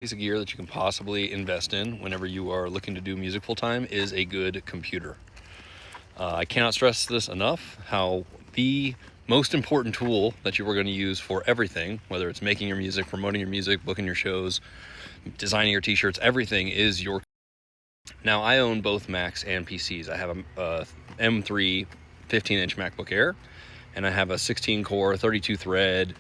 Piece of gear that you can possibly invest in whenever you are looking to do music full time is a good computer. I cannot stress this enough, how the most important tool that you are going to use for everything, whether it's making your music, promoting your music, booking your shows, designing your t-shirts, everything is your. Now, I own both Macs and PCs. I have a M3 15-inch MacBook Air, and I have a 16-core, 32-thread,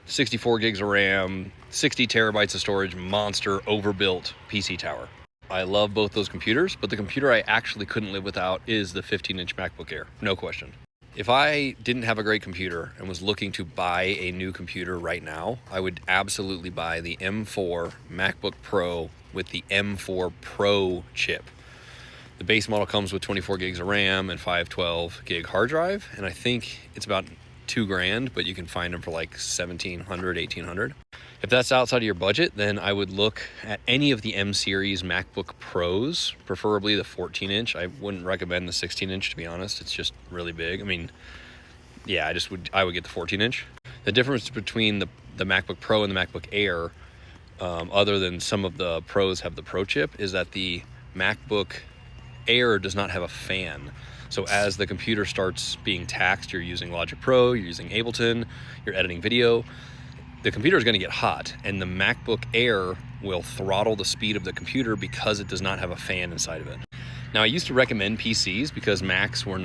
64 gigs of RAM, 60 terabytes of storage, monster overbuilt PC tower. I love both those computers, but the computer I actually couldn't live without is the 15-inch MacBook Air, no question. If I didn't have a great computer and was looking to buy a new computer right now, I would absolutely buy the M4 MacBook Pro with the M4 Pro chip. The base model comes with 24 gigs of RAM and 512 gig hard drive, and I think it's about $2,000, but you can find them for like $1,700, $1,800. If that's outside of your budget, then I would look at any of the M series MacBook Pros, preferably the 14-inch. I wouldn't recommend the 16-inch, to be honest. It's just really big. I mean, yeah, I would get the 14-inch. The difference between the MacBook Pro and the MacBook Air, other than some of the Pros have the Pro chip, is that the MacBook Air does not have a fan. So as the computer starts being taxed, you're using Logic Pro, you're using Ableton, you're editing video, the computer is going to get hot, and the MacBook Air will throttle the speed of the computer because it does not have a fan inside of it. Now, I used to recommend PCs because Macs were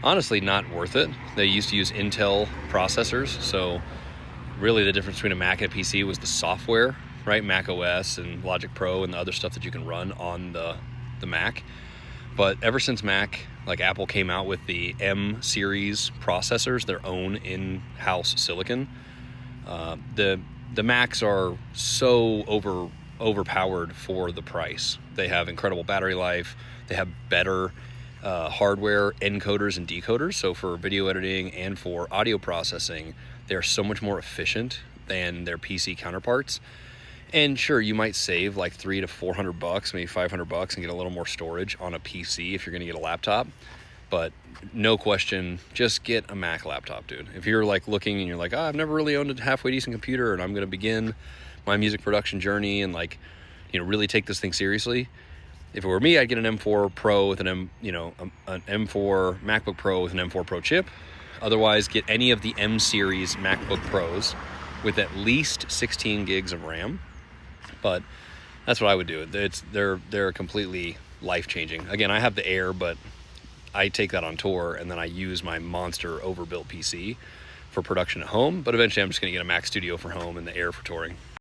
honestly not worth it. They used to use Intel processors, so really the difference between a Mac and a PC was the software, right? Mac OS and Logic Pro and the other stuff that you can run on the Mac. But ever since Apple came out with the M series processors, their own in-house silicon, the Macs are so overpowered for the price. They have incredible battery life. They have better hardware encoders and decoders. So for video editing and for audio processing, they are so much more efficient than their PC counterparts. And sure, you might save like $300 to $400, maybe $500, and get a little more storage on a PC if you're going to get a laptop. But no question, just get a Mac laptop, dude. If you're like looking and you're like, I've never really owned a halfway decent computer, and I'm going to begin my music production journey and really take this thing seriously. If it were me, I'd get an M4 Pro with an M4 MacBook Pro with an M4 Pro chip. Otherwise, get any of the M series MacBook Pros with at least 16 gigs of RAM. But that's what I would do. They're completely life-changing. Again, I have the Air, but I take that on tour, and then I use my monster overbuilt PC for production at home. But eventually I'm just going to get a Mac Studio for home and the Air for touring.